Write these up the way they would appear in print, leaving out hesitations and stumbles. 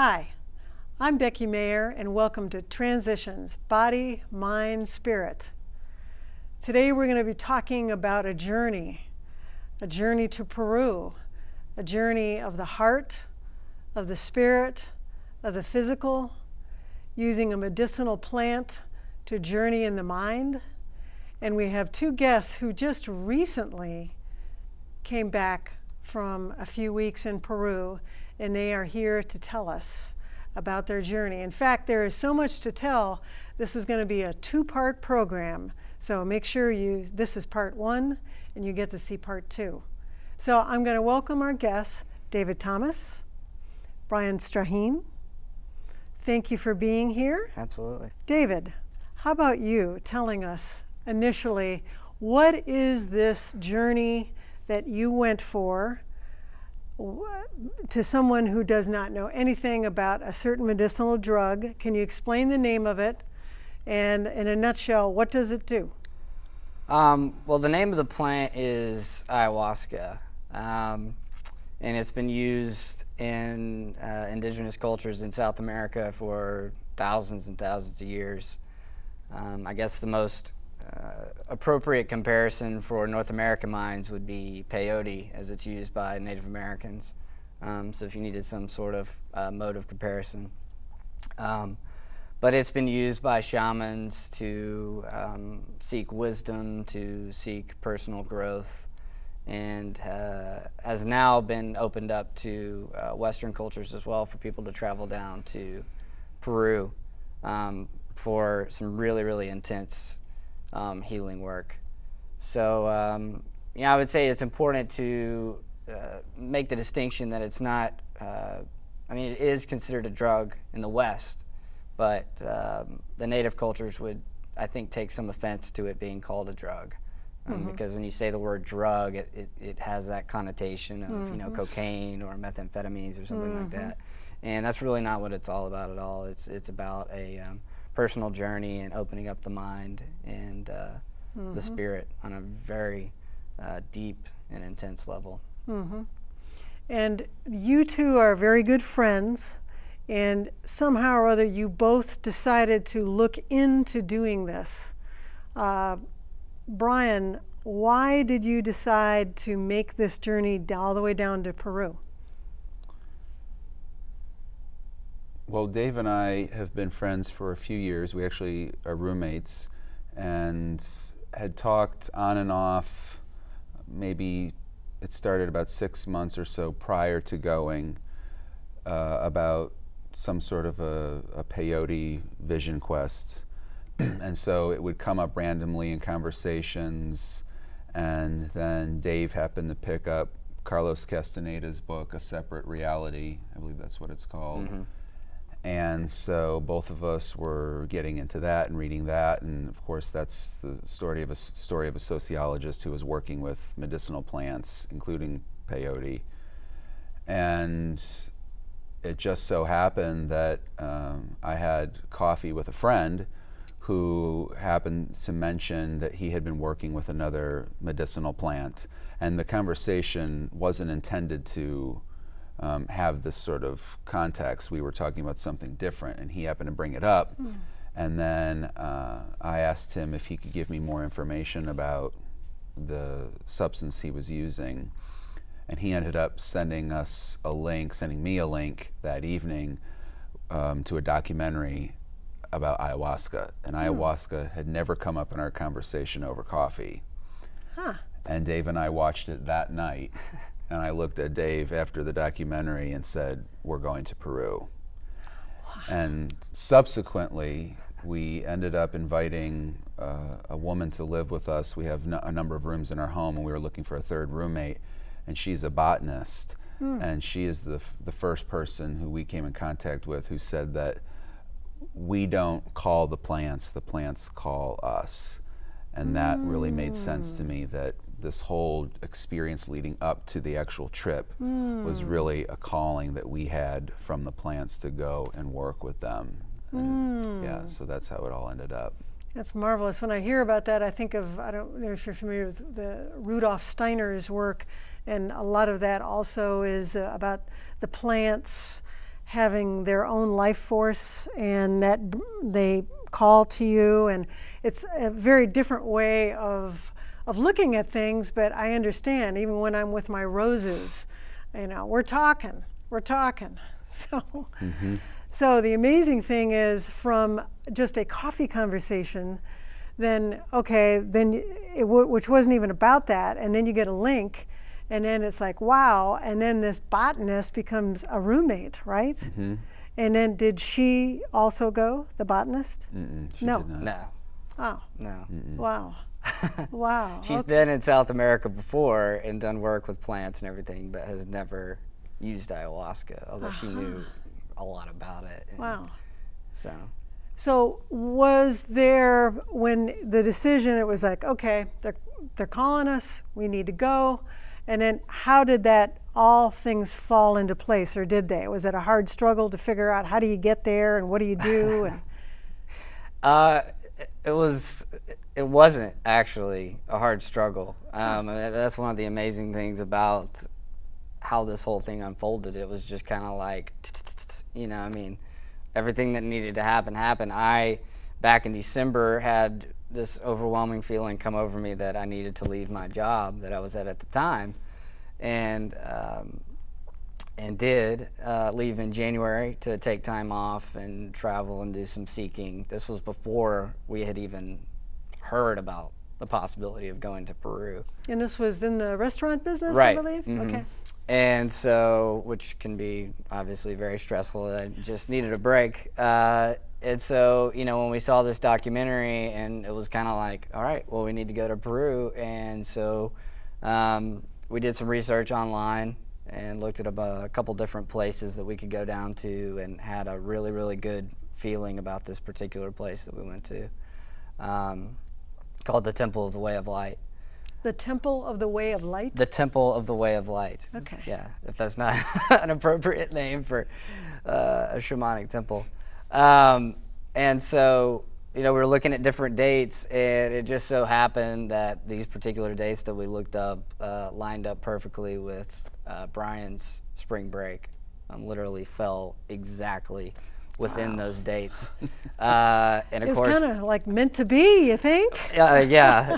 Hi, I'm Becky Meagher, and welcome to Transitions, Body, Mind, Spirit. Today we're going to be talking about a journey to Peru, a journey of the heart, of the spirit, of the physical, using a medicinal plant to journey in the mind. And we have two guests who just recently came back from a few weeks in Peru, and they are here to tell us about their journey. In fact, there is so much to tell. This is going to be a two-part program, so make sure this is part one and you get to see part two. So I'm going to welcome our guests, David Thomas, Brian Strahin. Thank you for being here. Absolutely. David, how about you telling us initially, what is this journey that you went for to someone who does not know anything about a certain medicinal drug? Can you explain the name of it? And in a nutshell, what does it do? Well, the name of the plant is ayahuasca, and it's been used in indigenous cultures in South America for thousands and thousands of years. I guess the most appropriate comparison for North American minds would be peyote, as it's used by Native Americans. So if you needed some sort of mode of comparison. But it's been used by shamans to seek wisdom, to seek personal growth, and has now been opened up to Western cultures as well, for people to travel down to Peru for some really, really intense healing work. So I would say it's important to make the distinction that it's not, it is considered a drug in the West, but the native cultures would, I think, take some offense to it being called a drug. Because when you say the word drug, it has that connotation of cocaine or methamphetamines or something like that. And that's really not what it's all about at all. It's about a personal journey and opening up the mind and the spirit on a very deep and intense level. And you two are very good friends, and somehow or other you both decided to look into doing this. Brian, why did you decide to make this journey all the way down to Peru? Well, Dave and I have been friends for a few years. We actually are roommates and had talked on and off. Maybe it started about 6 months or so prior to going about some sort of a peyote vision quest. And so it would come up randomly in conversations, and then Dave happened to pick up Carlos Castaneda's book, A Separate Reality. I believe that's what it's called. And so both of us were getting into that and reading that, and of course that's the story of a sociologist who was working with medicinal plants, including peyote. And it just so happened that I had coffee with a friend who happened to mention that he had been working with another medicinal plant, and the conversation wasn't intended to have this sort of context. We were talking about something different, and he happened to bring it up. And then I asked him if he could give me more information about the substance he was using. And he ended up sending me a link that evening to a documentary about ayahuasca. And ayahuasca had never come up in our conversation over coffee. And Dave and I watched it that night. And I looked at Dave after the documentary and said, "We're going to Peru." And subsequently, we ended up inviting a woman to live with us. We have a number of rooms in our home, and we were looking for a third roommate. And she's a botanist, and she is the first person who we came in contact with who said that we don't call the plants call us. And that really made sense to me, that this whole experience leading up to the actual trip was really a calling that we had from the plants to go and work with them. And yeah, so that's how it all ended up. That's marvelous. When I hear about that, I think of, I don't know if you're familiar with the Rudolf Steiner's work, and a lot of that also is about the plants having their own life force, and that they call to you, and it's a very different way of looking at things. But I understand, even when I'm with my roses, we're talking. So so the amazing thing is, from just a coffee conversation, then which wasn't even about that, and then you get a link, and then it's like, wow, and then this botanist becomes a roommate, right? Mm-hmm. And then did she also go, the botanist? She No. did not. No. Oh, No. wow. Wow. She's been in South America before and done work with plants and everything, but has never used ayahuasca, although she knew a lot about it. Wow. So was there, when the decision, it was like, okay, they're calling us, we need to go, and then how did that all things fall into place, or did they? Was it a hard struggle to figure out how do you get there and what do you do? And it wasn't actually a hard struggle. That's one of the amazing things about how this whole thing unfolded. It was just kind of like, everything that needed to happen happened. I, back in December, had this overwhelming feeling come over me that I needed to leave my job that I was at the time, and did leave in January to take time off and travel and do some seeking. This was before we had even heard about the possibility of going to Peru. And this was in the restaurant business, Right. I believe? Mm-hmm. Okay. And so, which can be obviously very stressful. I just needed a break. And so, when we saw this documentary, and it was kind of like, all right, well, we need to go to Peru. And so we did some research online and looked at a couple different places that we could go down to, and had a really, really good feeling about this particular place that we went to, called the Temple of the Way of Light. The Temple of the Way of Light? The Temple of the Way of Light. Okay. Yeah, if that's not an appropriate name for a shamanic temple. And so, we were looking at different dates, and it just so happened that these particular dates that we looked up lined up perfectly with Brian's spring break. Literally fell exactly within those dates. And of course, it's kind of like meant to be, you think? yeah,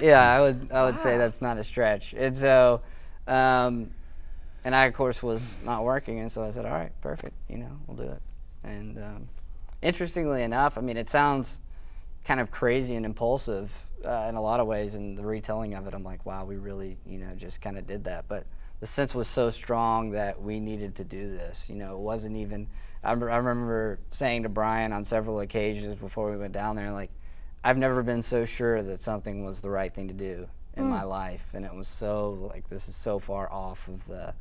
I would say that's not a stretch. And so, and I of course was not working, and so I said, all right, perfect, we'll do it. And interestingly enough, it sounds kind of crazy and impulsive in a lot of ways, in the retelling of it. I'm like, wow, we really, just kind of did that. But the sense was so strong that we needed to do this. It wasn't even, I remember saying to Brian on several occasions before we went down there, like, I've never been so sure that something was the right thing to do in my life. And it was so, like, this is so far off of the,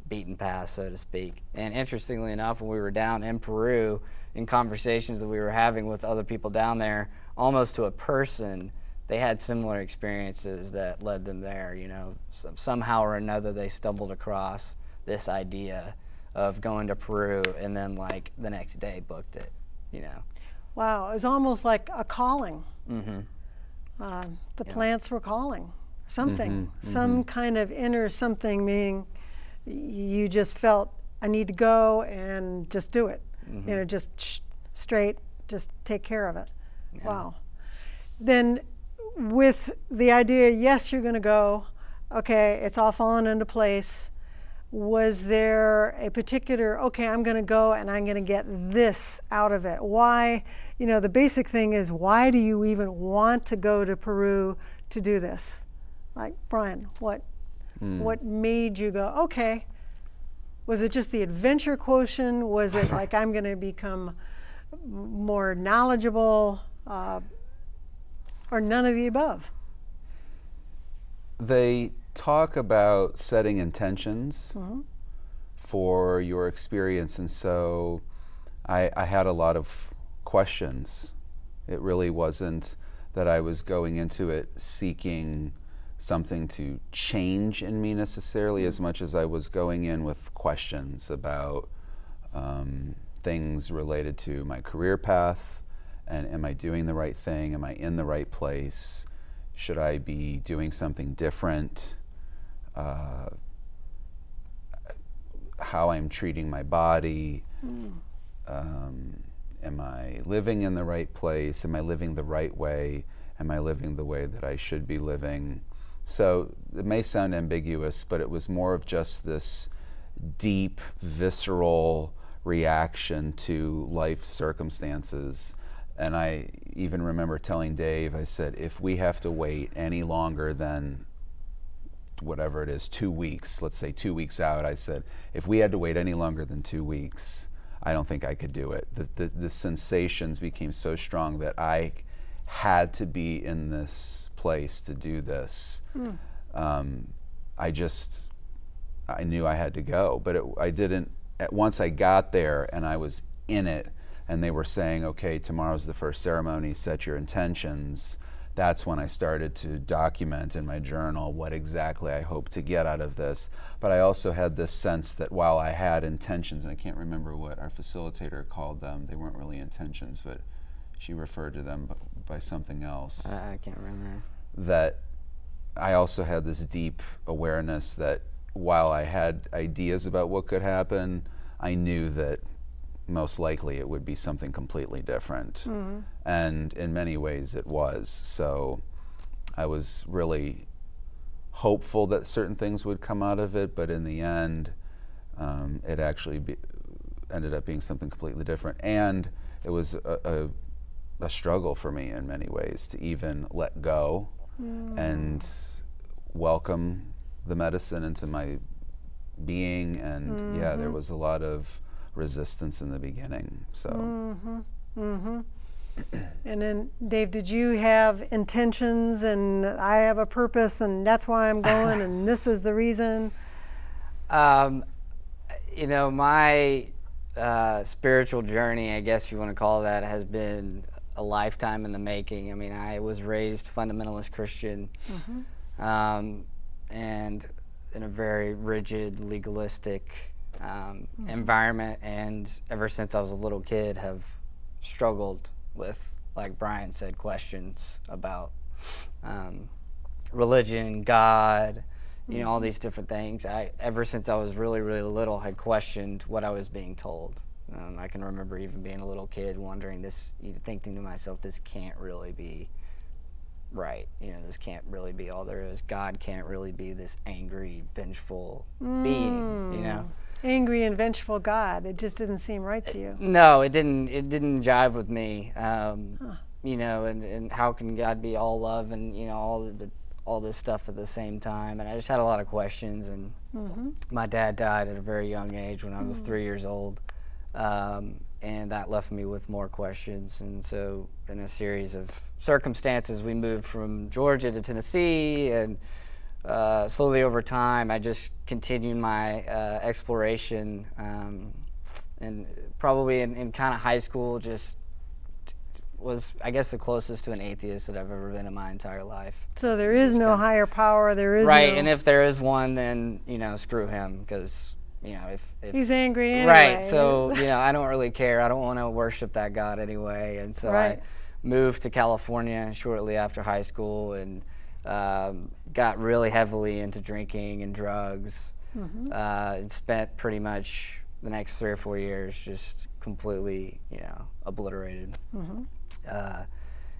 beaten path, so to speak. And interestingly enough, when we were down in Peru, in conversations that we were having with other people down there, almost to a person, they had similar experiences that led them there. Somehow or another they stumbled across this idea of going to Peru, and then like the next day booked it. Wow, it was almost like a calling. Mm-hmm. The plants were calling something, some kind of inner something, meaning you just felt, I need to go and just do it. Just straight, just take care of it. Yeah. Wow. Then with the idea, yes, you're going to go, okay, it's all fallen into place. Was there a particular, okay, I'm going to go and I'm going to get this out of it? Why, the basic thing is, why do you even want to go to Peru to do this? Like, Brian, what made you go, okay? Was it just the adventure quotient? Was it like, I'm going to become more knowledgeable, or none of the above? They talk about setting intentions for your experience, and so I had a lot of questions. It really wasn't that I was going into it seeking something to change in me necessarily, as much as I was going in with questions about things related to my career path, and am I doing the right thing? Am I in the right place? Should I be doing something different? how I'm treating my body. Am I living in the right place? Am I living the right way? Am I living the way that I should be living? So it may sound ambiguous, but it was more of just this deep, visceral reaction to life circumstances. And I even remember telling Dave, I said, if we have to wait any longer than whatever it is, 2 weeks, let's say 2 weeks out, I said, if we had to wait any longer than 2 weeks, I don't think I could do it. The sensations became so strong that I had to be in this place to do this. I knew I had to go, but I didn't. Once I got there and I was in it, and they were saying, okay, tomorrow's the first ceremony, set your intentions. That's when I started to document in my journal what exactly I hope to get out of this. But I also had this sense that while I had intentions, and I can't remember what our facilitator called them, they weren't really intentions, but she referred to them by something else. I can't remember. That I also had this deep awareness that while I had ideas about what could happen, I knew that most likely it would be something completely different. And in many ways it was. So I was really hopeful that certain things would come out of it, but in the end, it actually ended up being something completely different. And it was a struggle for me in many ways to even let go and welcome the medicine into my being. And yeah, there was a lot of resistance in the beginning. So. And then, Dave, did you have intentions and I have a purpose and that's why I'm going and this is the reason? You know, my spiritual journey, I guess you want to call that, has been a lifetime in the making. I mean, I was raised fundamentalist Christian, and in a very rigid, legalistic environment, and ever since I was a little kid have struggled with, like Brian said, questions about religion, God, you know, all these different things. Ever since I was really, really little, had questioned what I was being told. I can remember even being a little kid wondering thinking to myself, this can't really be right. You know, this can't really be all there is. God can't really be this angry, vengeful being, you know. Angry and vengeful God. It just didn't seem right to you. No, it didn't jive with me. You know, and how can God be all love and, you know, all this stuff at the same time? And I just had a lot of questions. And my dad died at a very young age when I was 3 years old. And that left me with more questions. And so in a series of circumstances, we moved from Georgia to Tennessee, and slowly over time, I just continued my exploration, and probably in kind of high school, just was, I guess, the closest to an atheist that I've ever been in my entire life. So there is no higher power, there is right, no... and if there is one, then, you know, screw him, because, you know, if he's angry anyway. Right, so, you know, I don't really care. I don't want to worship that God anyway, and so I moved to California shortly after high school, and got really heavily into drinking and drugs, and spent pretty much the next 3 or 4 years just completely, you know, obliterated.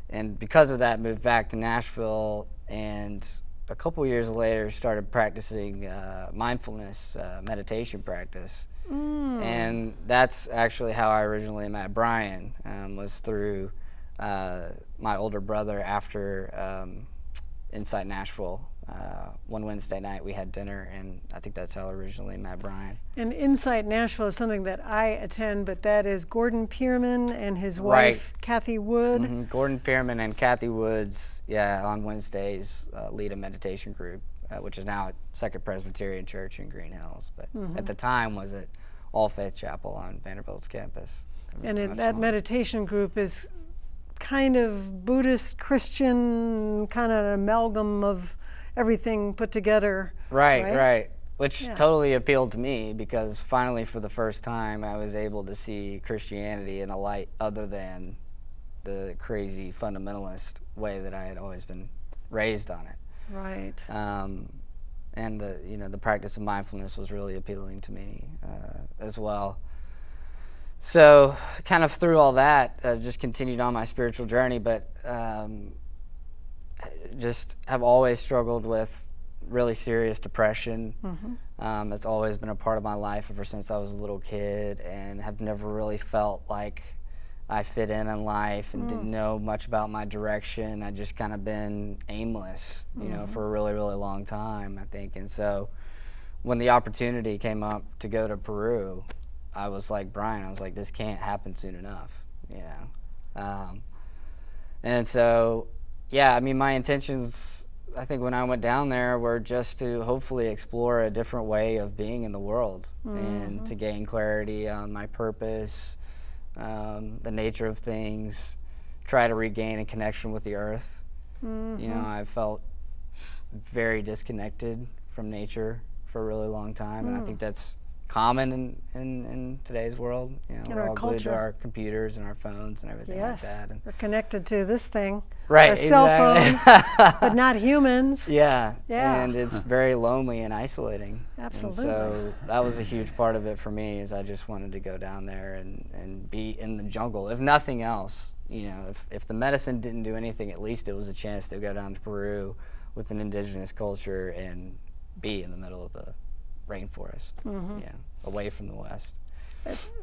And because of that, moved back to Nashville, and a couple years later started practicing mindfulness meditation practice. And that's actually how I originally met Brian, was through my older brother after Insight Nashville. One Wednesday night we had dinner, and I think that's how I originally met Brian. And Insight Nashville is something that I attend, but that is Gordon Pierman and his wife, Kathy Wood. Gordon Pierman and Kathy Woods, on Wednesdays lead a meditation group, which is now at Second Presbyterian Church in Green Hills, but at the time was at All Faith Chapel on Vanderbilt's campus. And that meditation group is kind of Buddhist, Christian, kind of an amalgam of everything put together. Right. Which totally appealed to me, because finally for the first time I was able to see Christianity in a light other than the crazy fundamentalist way that I had always been raised on it. Right. and the practice of mindfulness was really appealing to me as well. So kind of through all that, just continued on my spiritual journey, but just have always struggled with really serious depression. It's always been a part of my life ever since I was a little kid, and have never really felt like I fit in life, and didn't know much about my direction. I just kind of been aimless, for a really, really long time, I think. And so when the opportunity came up to go to Peru, I was like Brian, I was like, this can't happen soon enough, and so, yeah, I mean, my intentions, I think when I went down there, were just to hopefully explore a different way of being in the world, and to gain clarity on my purpose, the nature of things, try to regain a connection with the earth. I felt very disconnected from nature for a really long time, and I think that's common in today's world. We're all glued to our computers and our phones and everything like that. And we're connected to this thing, right, our cell phone, but not humans. Yeah, and it's very lonely and isolating. Absolutely. And so that was a huge part of it for me, is I just wanted to go down there and be in the jungle, if nothing else. If the medicine didn't do anything, at least it was a chance to go down to Peru with an indigenous culture and be in the middle of the rainforest, away from the West.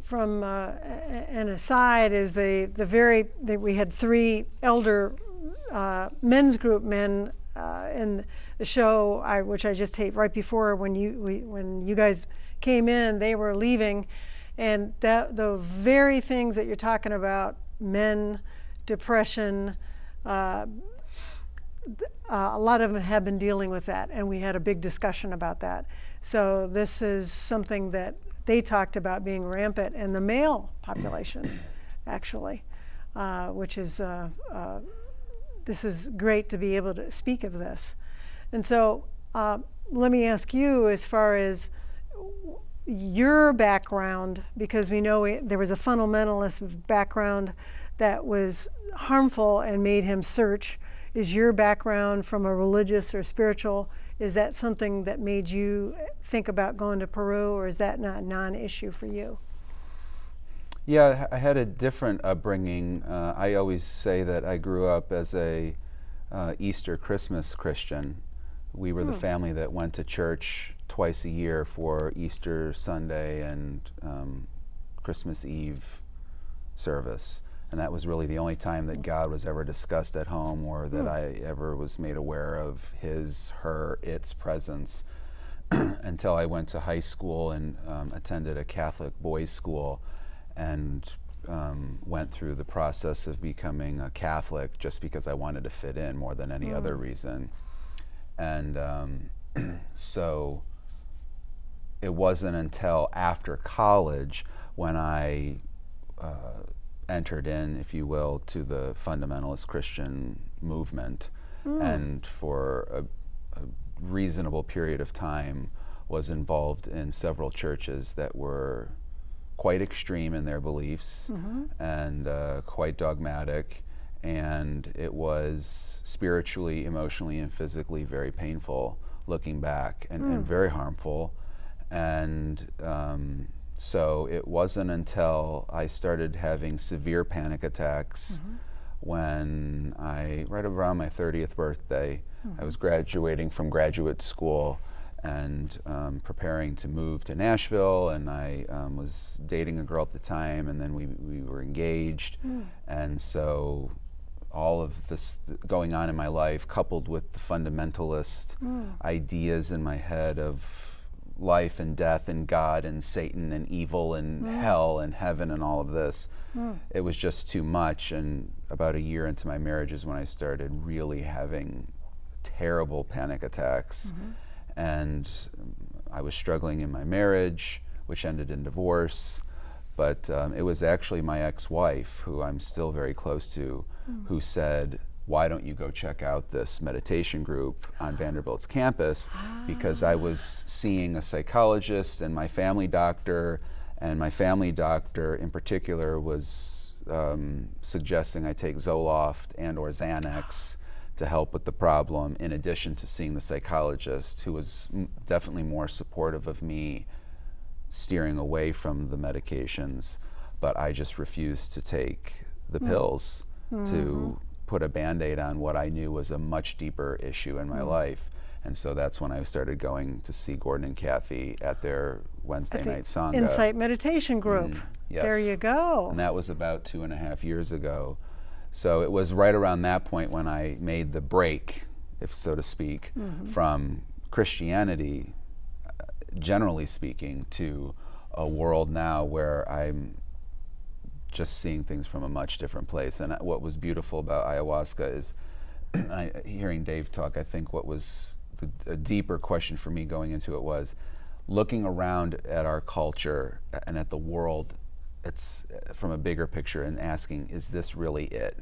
From an aside, is we had 3 elder men's group men in the show, which I just taped right before when you guys came in. They were leaving, and the very things that you're talking about, men, depression, a lot of them have been dealing with that, and we had a big discussion about that. So this is something that they talked about being rampant in the male population, actually, which is, this is great to be able to speak of this. And so let me ask you, as far as your background, because we know there was a fundamentalist background that was harmful and made him search. Is your background from a religious or spiritual? Is that something that made you think about going to Peru, or is that not a non-issue for you? Yeah, I had a different upbringing. I always say that I grew up as a Easter Christmas Christian. We were the family that went to church twice a year for Easter Sunday and Christmas Eve service. And that was really the only time that God was ever discussed at home, or that I ever was made aware of his, her, its presence until I went to high school and attended a Catholic boys' school, and went through the process of becoming a Catholic just because I wanted to fit in more than any other reason. And so it wasn't until after college when I entered in, if you will, to the fundamentalist Christian movement, and for a reasonable period of time was involved in several churches that were quite extreme in their beliefs, and quite dogmatic, and it was spiritually, emotionally, and physically very painful looking back, and very harmful. And so it wasn't until I started having severe panic attacks when right around my 30th birthday, I was graduating from graduate school and preparing to move to Nashville, and I was dating a girl at the time, and then we were engaged. And so all of this going on in my life, coupled with the fundamentalist ideas in my head of life and death and God and Satan and evil and hell and heaven and all of this, it was just too much. And about a year into my marriage is when I started really having terrible panic attacks. And I was struggling in my marriage, which ended in divorce. But it was actually my ex-wife, who I'm still very close to, who said, why don't you go check out this meditation group on Vanderbilt's campus? Because I was seeing a psychologist and my family doctor in particular was suggesting I take Zoloft and or Xanax to help with the problem, in addition to seeing the psychologist, who was definitely more supportive of me steering away from the medications. But I just refused to take the pills to put a Band-Aid on what I knew was a much deeper issue in my life. And so that's when I started going to see Gordon and Kathy at their Wednesday night Sangha. Insight meditation group. Yes. There you go. And that was about 2.5 years ago. So it was right around that point when I made the break, if so to speak, from Christianity, generally speaking, to a world now where I'm just seeing things from a much different place. And what was beautiful about ayahuasca is, hearing Dave talk, I think what was a deeper question for me going into it was looking around at our culture and at the world, it's from a bigger picture, and asking, is this really it?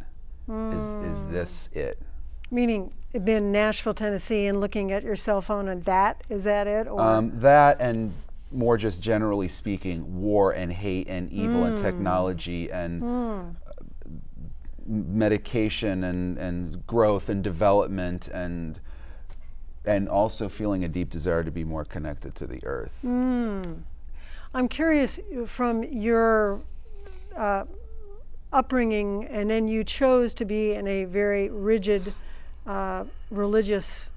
Is this it? Meaning, being in Nashville, Tennessee, and looking at your cell phone, and is that it? Or that, and more just generally speaking, war and hate and evil and technology and medication and growth and development, and also feeling a deep desire to be more connected to the earth. I'm curious, from your upbringing, and then you chose to be in a very rigid religious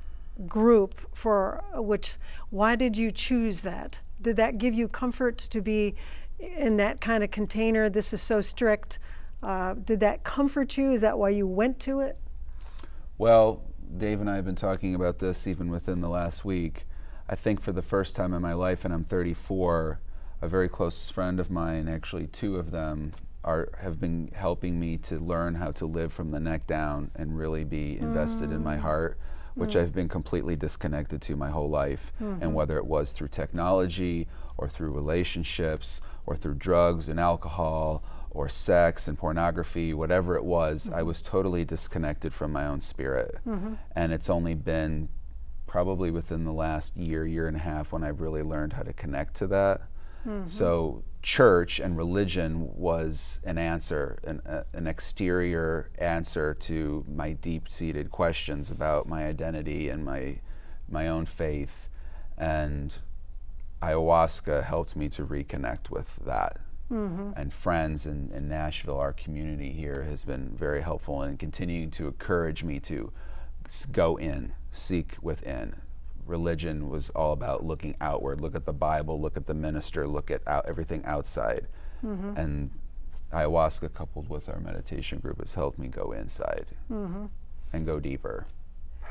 group, for which, why did you choose that? Did that give you comfort to be in that kind of container? This is so strict. Did that comfort you? Is that why you went to it? Well, Dave and I have been talking about this even within the last week. I think for the first time in my life, and I'm 34, a very close friend of mine, actually two of them, have been helping me to learn how to live from the neck down and really be invested in my heart, which I've been completely disconnected to my whole life. And whether it was through technology or through relationships or through drugs and alcohol or sex and pornography, whatever it was, I was totally disconnected from my own spirit. And it's only been probably within the last year and a half when I've really learned how to connect to that. So church and religion was an answer, an exterior answer to my deep-seated questions about my identity and my own faith. And ayahuasca helped me to reconnect with that. And friends in Nashville, our community here, has been very helpful in continuing to encourage me to go in, seek within. Religion was all about looking outward, look at the Bible, look at the minister, look at everything outside. And ayahuasca, coupled with our meditation group, has helped me go inside and go deeper.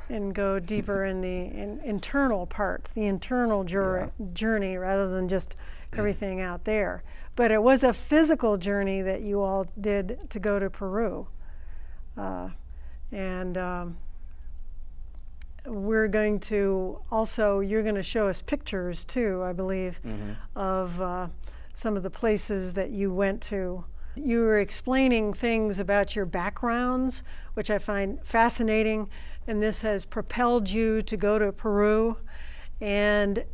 And go deeper in the internal part, the internal journey, rather than just everything out there. But it was a physical journey that you all did to go to Peru. We're going to also, you're going to show us pictures too, I believe, of some of the places that you went to. You were explaining things about your backgrounds, which I find fascinating, and this has propelled you to go to Peru. And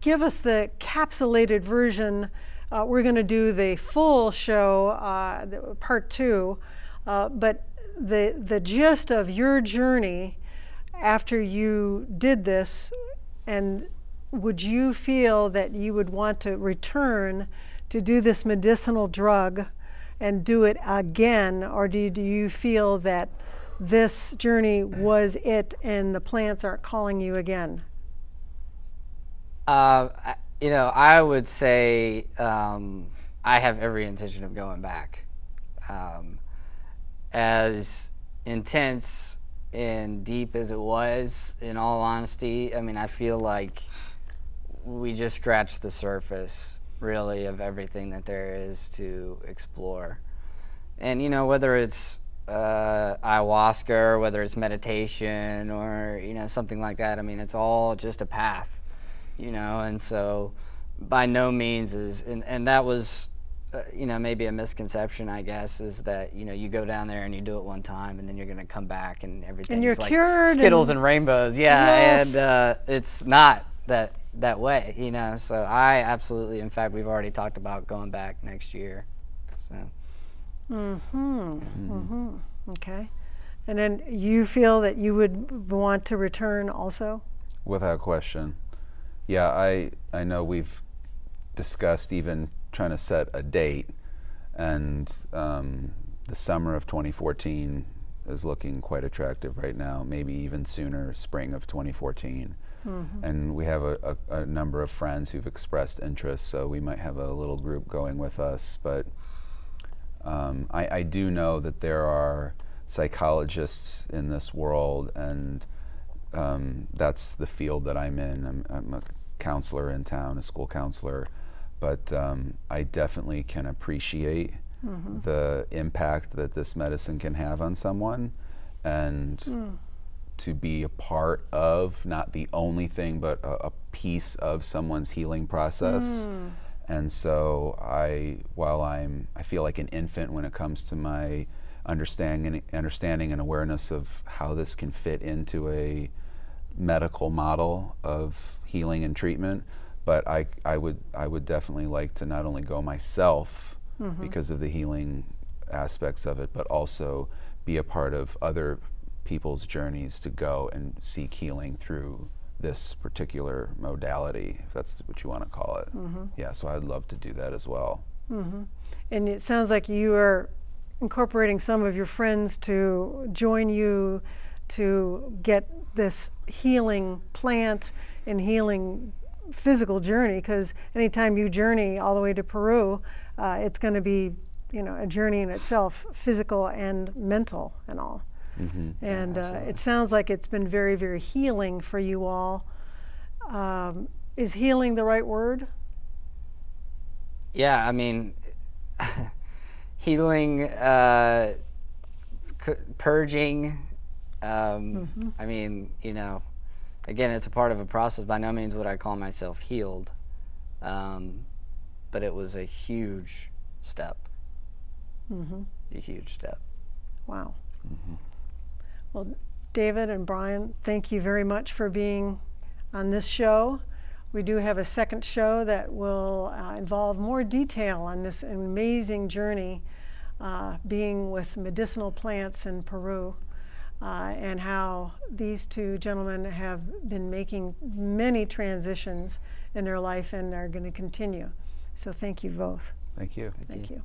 give us the capsulated version. We're going to do the full show, part 2, but the gist of your journey after you did this, and would you feel that you would want to return to do this medicinal drug and do it again, or do you feel that this journey was it and the plants aren't calling you again? I would say I have every intention of going back. As intense and deep as it was, in all honesty, I mean, I feel like we just scratched the surface, really, of everything that there is to explore. And, whether it's ayahuasca or whether it's meditation or, something like that, I mean, it's all just a path, and so by no means and that was, maybe a misconception, I guess, is that, you go down there and you do it one time and then you're going to come back and everything's and you're like cured Skittles and rainbows. Yes. And it's not that way, so I absolutely, in fact, we've already talked about going back next year. So Okay. And then you feel that you would want to return also? Without question. Yeah, I know we've discussed even trying to set a date, and the summer of 2014 is looking quite attractive right now, maybe even sooner, spring of 2014. And we have a number of friends who've expressed interest, so we might have a little group going with us. But I do know that there are psychologists in this world, and that's the field that I'm in. I'm a counselor in town, a school counselor, but I definitely can appreciate the impact that this medicine can have on someone, and to be a part of, not the only thing, but a piece of someone's healing process. And so while I feel like an infant when it comes to my understanding and awareness of how this can fit into a medical model of healing and treatment, but I would definitely like to not only go myself because of the healing aspects of it, but also be a part of other people's journeys to go and seek healing through this particular modality, if that's what you want to call it. Yeah, so I'd love to do that as well. And it sounds like you are incorporating some of your friends to join you to get this healing plant and healing physical journey, because anytime you journey all the way to Peru, it's going to be, you know, a journey in itself, physical and mental and all. And it sounds like it's been very, very healing for you all. Is healing the right word? Yeah, I mean, healing, purging. I mean, you know, again, it's a part of a process. By no means would I call myself healed, but it was a huge step. A huge step. Wow. Well, David and Brian, thank you very much for being on this show. We do have a second show that will involve more detail on this amazing journey being with medicinal plants in Peru, and how these two gentlemen have been making many transitions in their life and are going to continue. So thank you both. Thank you. Thank you.